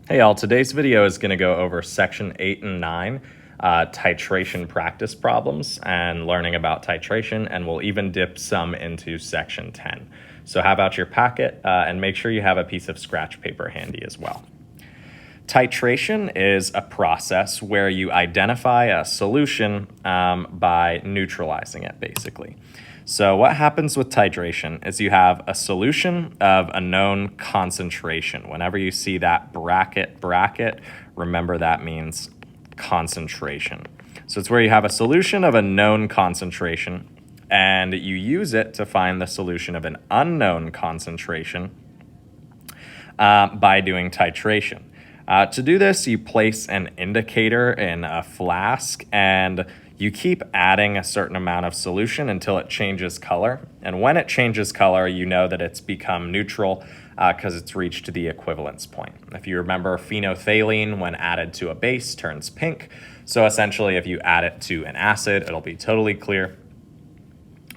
Hey all, today's video is going to go over section 8 and 9, titration practice problems and learning about titration, and we'll even dip some into section 10. So how about your packet, and make sure you have a piece of scratch paper handy as well. Titration is a process where you identify a solution by neutralizing it, basically. So what happens with titration is you have a solution of a known concentration. Whenever you see that bracket, remember that means concentration. So it's where you have a solution of a known concentration and you use it to find the solution of an unknown concentration by doing titration. To do this, you place an indicator in a flask and you keep adding a certain amount of solution until it changes color. And when it changes color, you know that it's become neutral because it's reached the equivalence point. If you remember, phenolphthalein, when added to a base, turns pink. So essentially, if you add it to an acid, it'll be totally clear.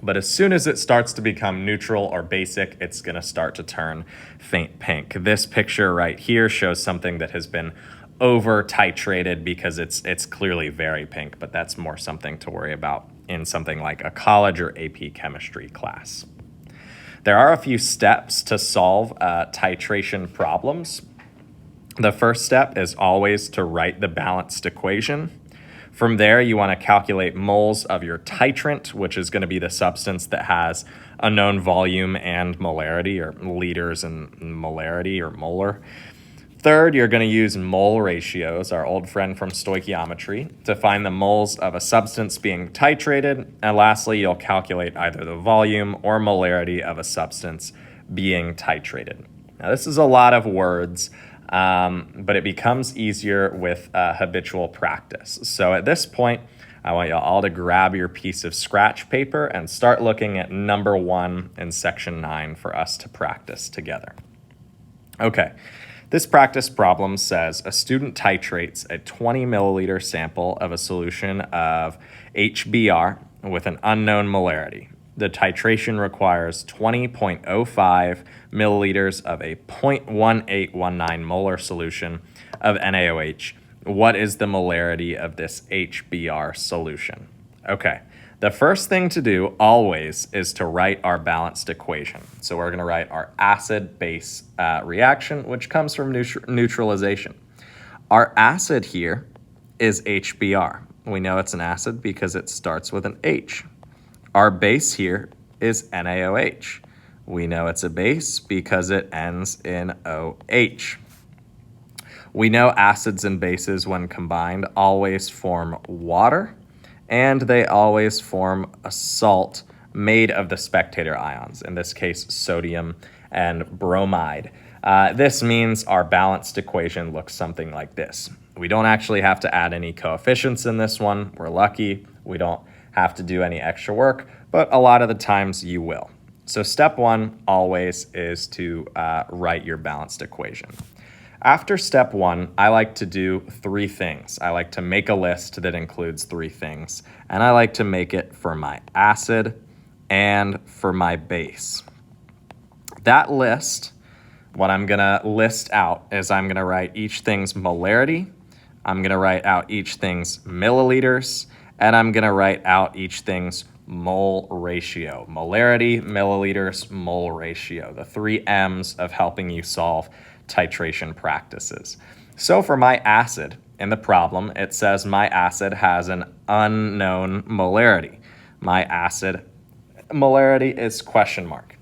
But as soon as it starts to become neutral or basic, it's going to start to turn faint pink. This picture right here shows something that has been over titrated because it's clearly very pink, but that's more something to worry about in something like a college or AP chemistry class. There are a few steps to solve titration problems. The first step is always to write the balanced equation. From there, you want to calculate moles of your titrant, which is going to be the substance that has a known volume and molarity, or liters and molarity, or molar. Third, you're going to use mole ratios, our old friend from stoichiometry, to find the moles of a substance being titrated. And lastly, you'll calculate either the volume or molarity of a substance being titrated. Now, this is a lot of words, but it becomes easier with habitual practice. So at this point, I want you all to grab your piece of scratch paper and start looking at number 1 in section 9 for us to practice together. Okay. This practice problem says a student titrates a 20 milliliter sample of a solution of HBr with an unknown molarity. The titration requires 20.05 milliliters of a 0.1819 molar solution of NaOH. What is the molarity of this HBr solution? Okay. The first thing to do always is to write our balanced equation. So we're going to write our acid-base reaction, which comes from neutralization. Our acid here is HBr. We know it's an acid because it starts with an H. Our base here is NaOH. We know it's a base because it ends in OH. We know acids and bases, when combined, always form water, and they always form a salt made of the spectator ions, in this case, sodium and bromide. This means our balanced equation looks something like this. We don't actually have to add any coefficients in this one. We're lucky. We don't have to do any extra work, but a lot of the times you will. So step 1 always is to write your balanced equation. After step 1, I like to do 3 things. I like to make a list that includes 3 things, and I like to make it for my acid and for my base. That list, what I'm going to list out is I'm going to write each thing's molarity, I'm going to write out each thing's milliliters, and I'm going to write out each thing's mole ratio. Molarity, milliliters, mole ratio, the 3 M's of helping you solve titration practices. So for my acid in the problem, it says my acid has an unknown molarity. My acid molarity is question mark.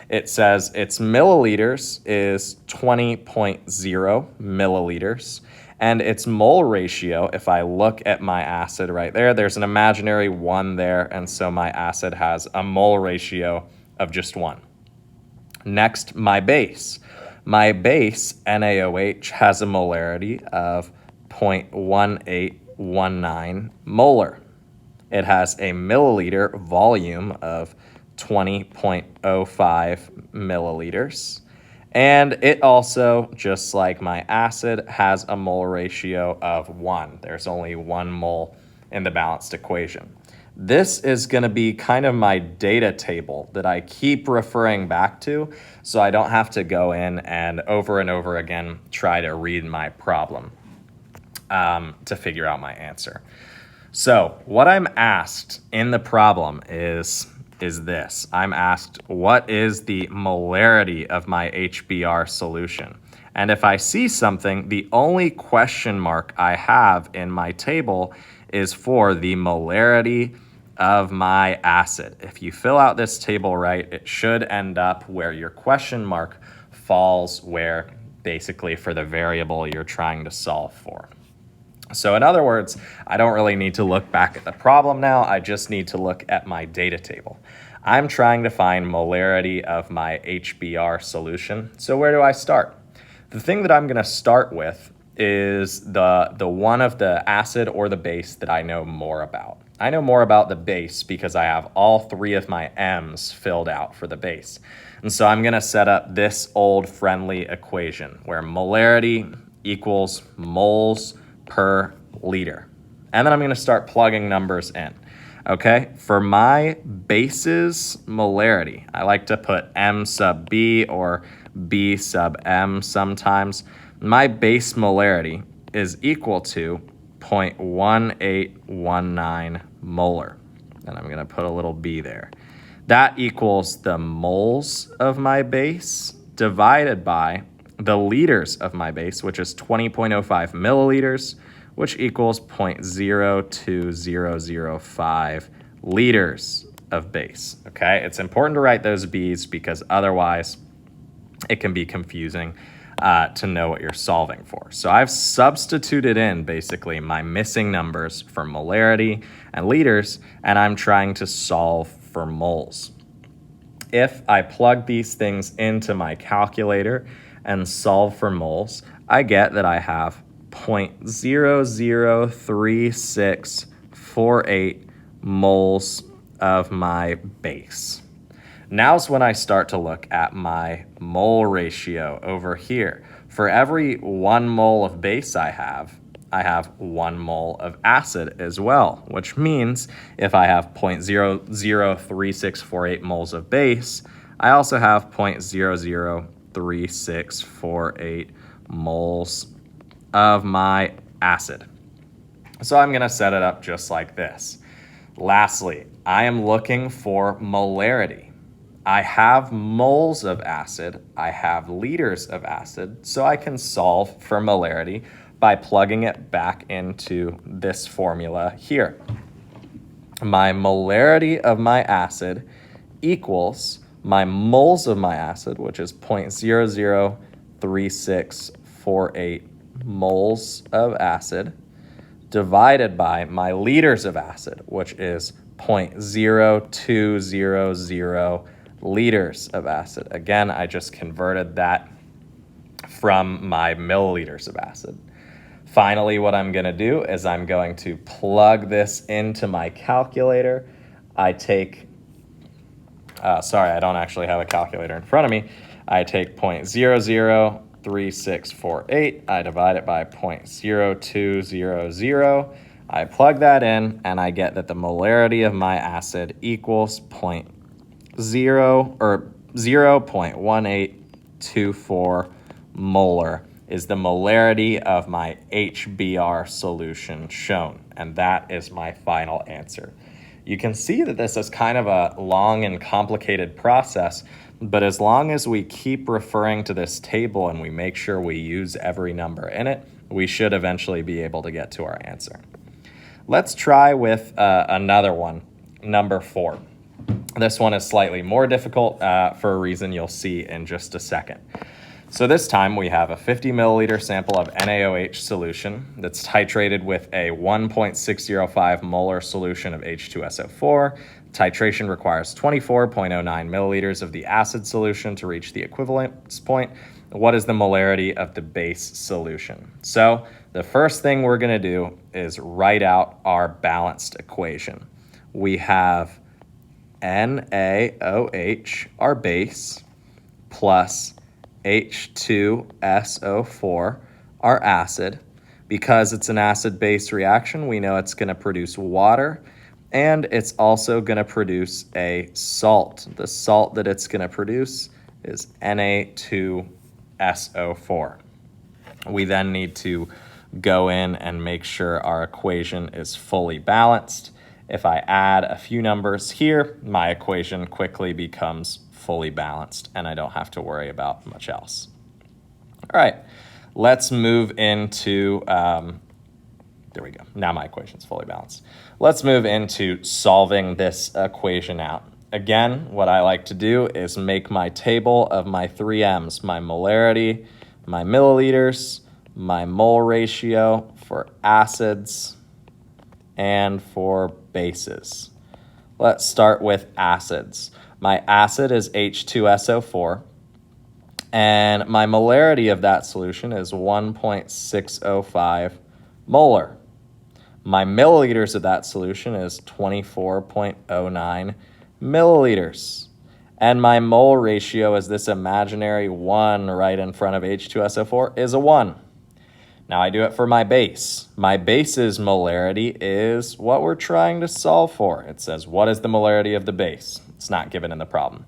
It says its milliliters is 20.0 milliliters, and its mole ratio, if I look at my acid right there, there's an imaginary 1 there, and so my acid has a mole ratio of just 1. Next, my base. My base, NaOH, has a molarity of 0.1819 molar. It has a milliliter volume of 20.05 milliliters. And it also, just like my acid, has a mole ratio of 1. There's only 1 mole in the balanced equation. This is going to be kind of my data table that I keep referring back to, so I don't have to go in and over again try to read my problem to figure out my answer. So what I'm asked in the problem is this. I'm asked, what is the molarity of my HBr solution? And if I see something, the only question mark I have in my table is for the molarity of my acid. If you fill out this table right, it should end up where your question mark falls where basically for the variable you're trying to solve for. So in other words, I don't really need to look back at the problem now. I just need to look at my data table. I'm trying to find molarity of my HBr solution. So where do I start? The thing that I'm going to start with is the one of the acid or the base that I know more about. I know more about the base because I have all three of my M's filled out for the base. And so I'm going to set up this old friendly equation where molarity equals moles per liter. And then I'm going to start plugging numbers in. Okay, for my base's molarity, I like to put M sub B or B sub M sometimes. My base molarity is equal to 0.1819 molar. And I'm going to put a little B there. That equals the moles of my base divided by the liters of my base, which is 20.05 milliliters, which equals 0.02005 liters of base, okay? It's important to write those B's because otherwise it can be confusing to know what you're solving for. So I've substituted in basically my missing numbers for molarity and liters, and I'm trying to solve for moles. If I plug these things into my calculator and solve for moles, I get that I have 0.003648 moles of my base. Now's when I start to look at my mole ratio over here. For every 1 mole of base I have 1 mole of acid as well, which means if I have 0.003648 moles of base, I also have 0.003648 moles of my acid. So I'm going to set it up just like this. Lastly, I am looking for molarity. I have moles of acid, I have liters of acid, so I can solve for molarity by plugging it back into this formula here. My molarity of my acid equals my moles of my acid, which is 0.003648 moles of acid, divided by my liters of acid, which is 0.0200 liters of acid. Again, I just converted that from my milliliters of acid. Finally, what I'm going to do is I'm going to plug this into my calculator. I take, sorry, I don't actually have a calculator in front of me. I take 0.003648, I divide it by 0.0200, I plug that in, and I get that the molarity of my acid equals 0.1824 molar is the molarity of my HBr solution shown, and that is my final answer. You can see that this is kind of a long and complicated process, but as long as we keep referring to this table and we make sure we use every number in it, we should eventually be able to get to our answer. Let's try with another one, number 4. This one is slightly more difficult for a reason you'll see in just a second. So this time we have a 50 milliliter sample of NaOH solution that's titrated with a 1.605 molar solution of H2SO4. Titration requires 24.09 milliliters of the acid solution to reach the equivalence point. What is the molarity of the base solution? So the first thing we're going to do is write out our balanced equation. We have NaOH, our base, plus H2SO4, our acid. Because it's an acid-base reaction, we know it's going to produce water, And it's also going to produce a salt. The salt that it's going to produce is Na2SO4. We then need to go in and make sure our equation is fully balanced. If I add a few numbers here, my equation quickly becomes fully balanced and I don't have to worry about much else. All right, let's move into, there we go. Now my equation's fully balanced. Let's move into solving this equation out. Again, what I like to do is make my table of my 3 M's, my molarity, my milliliters, my mole ratio for acids, and for bases. Let's start with acids. My acid is H2SO4, and my molarity of that solution is 1.605 molar. My milliliters of that solution is 24.09 milliliters. And my mole ratio is this imaginary 1 right in front of H2SO4 is a 1. Now I do it for my base. My base's molarity is what we're trying to solve for. It says, what is the molarity of the base? It's not given in the problem.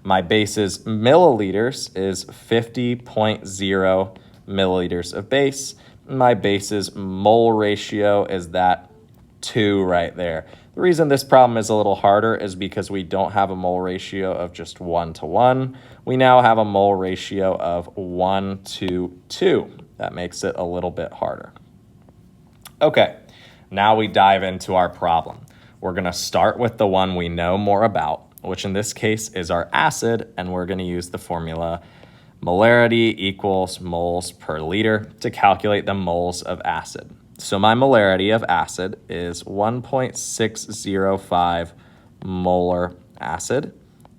My base's milliliters is 50.0 milliliters of base. My base's mole ratio is that 2 right there. The reason this problem is a little harder is because we don't have a mole ratio of just 1 to 1. We now have a mole ratio of 1 to 2. That makes it a little bit harder. Okay, now we dive into our problem. We're going to start with the one we know more about, which in this case is our acid, and we're going to use the formula molarity equals moles per liter to calculate the moles of acid. So my molarity of acid is 1.605 molar acid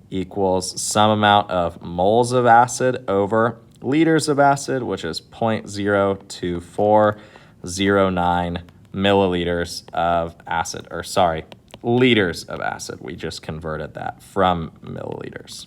equals some amount of moles of acid over liters of acid, which is 0.02409 milliliters of acid, or sorry, liters of acid. We just converted that from milliliters.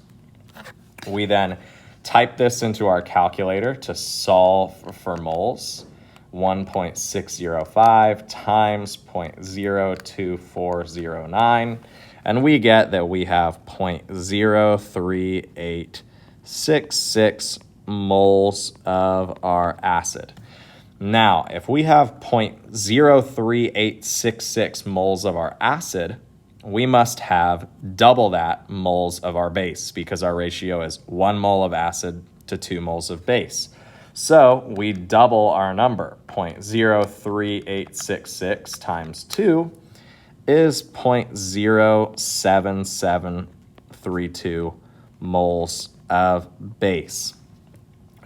We then type this into our calculator to solve for moles. 1.605 times 0.02409, and we get that we have 0.03866 moles of our acid. Now, if we have 0.03866 moles of our acid, we must have double that moles of our base because our ratio is 1 mole of acid to 2 moles of base. So we double our number. 0.03866 times 2 is 0.07732 moles of base.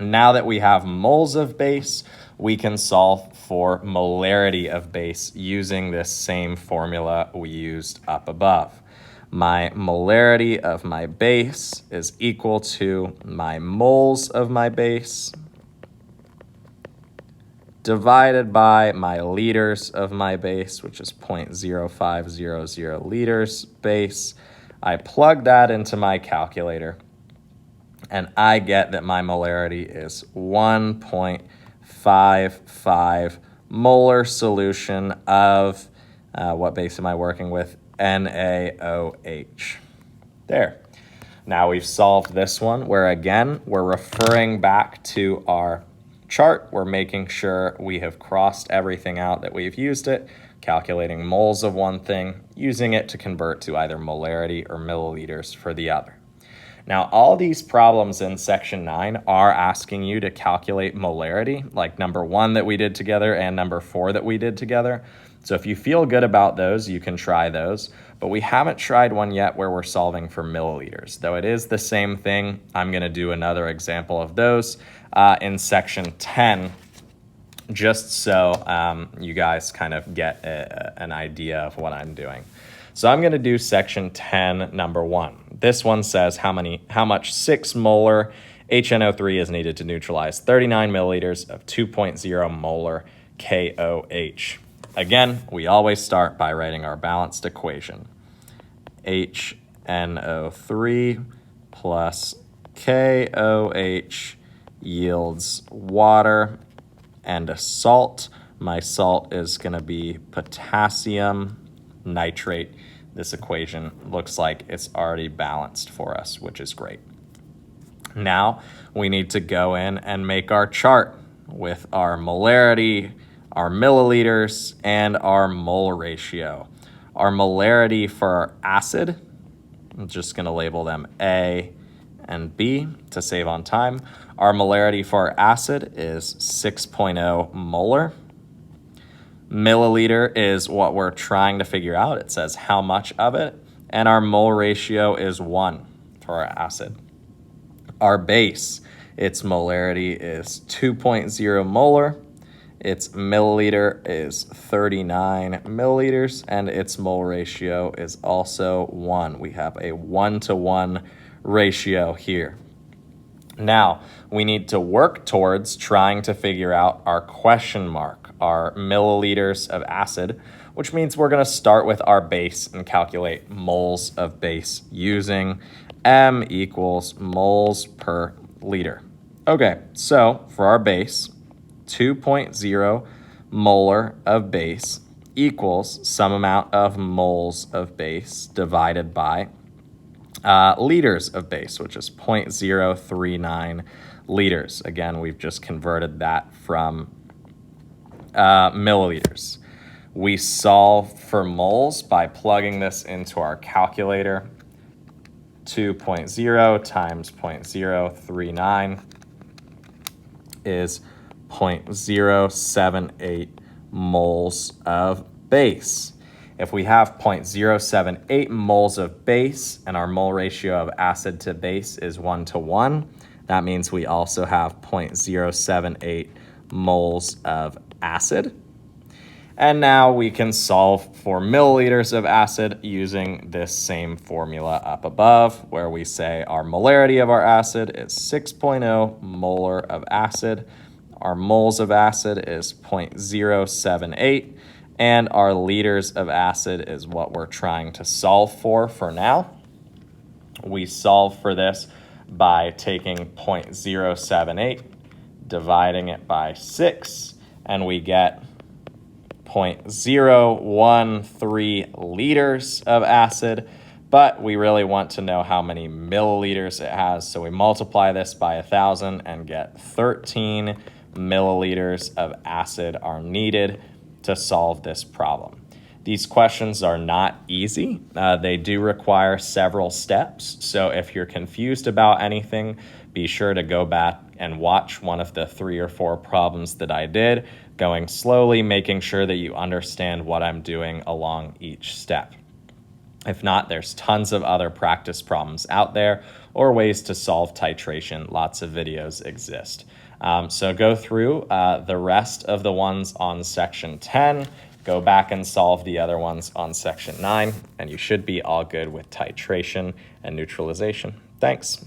Now that we have moles of base, we can solve for molarity of base using this same formula we used up above. My molarity of my base is equal to my moles of my base divided by my liters of my base, which is 0.0500 liters base. I plug that into my calculator, and I get that my molarity is 1.55 molar solution of, what base am I working with? NaOH. There. Now we've solved this one, where again, we're referring back to our chart. We're making sure we have crossed everything out that we've used it, calculating moles of one thing, using it to convert to either molarity or milliliters for the other. Now, all these problems in section 9 are asking you to calculate molarity, like number 1 that we did together and number 4 that we did together. So if you feel good about those, you can try those. But we haven't tried one yet where we're solving for milliliters. Though it is the same thing, I'm going to do another example of those in section 10, just so you guys kind of get an idea of what I'm doing. So I'm going to do section 10, number 1. This one says how much 6 molar HNO3 is needed to neutralize 39 milliliters of 2.0 molar KOH. Again, we always start by writing our balanced equation. HNO3 plus KOH yields water and a salt. My salt is going to be potassium nitrate. This equation looks like it's already balanced for us, which is great. Now we need to go in and make our chart with our molarity, our milliliters, and our mole ratio. Our molarity for our acid, I'm just going to label them A and B to save on time. Our molarity for our acid is 6.0 molar. Milliliter is what we're trying to figure out. It says how much of it. And our mole ratio is 1 for our acid. Our base, its molarity is 2.0 molar. Its milliliter is 39 milliliters, and its mole ratio is also 1. We have a 1-to-1 ratio here. Now, we need to work towards trying to figure out our question mark, our milliliters of acid, which means we're going to start with our base and calculate moles of base using M equals moles per liter. Okay, so for our base, 2.0 molar of base equals some amount of moles of base divided by liters of base, which is 0.039 liters. Again, we've just converted that from milliliters. We solve for moles by plugging this into our calculator. 2.0 times 0.039 is 0.078 moles of base. If we have 0.078 moles of base and our mole ratio of acid to base is 1-to-1, that means we also have 0.078 moles of acid. And now we can solve for milliliters of acid using this same formula up above, where we say our molarity of our acid is 6.0 molar of acid. Our moles of acid is 0.078, and our liters of acid is what we're trying to solve for now. We solve for this by taking 0.078, dividing it by 6, and we get 0.013 liters of acid, but we really want to know how many milliliters it has, so we multiply this by 1,000 and get 13 milliliters of acid are needed to solve this problem. These questions are not easy. They do require several steps, so if you're confused about anything, be sure to go back and watch one of the 3 or 4 problems that I did, going slowly, making sure that you understand what I'm doing along each step. If not, there's tons of other practice problems out there or ways to solve titration. Lots of videos exist. So go through the rest of the ones on section 10, go back and solve the other ones on section 9, and you should be all good with titration and neutralization. Thanks.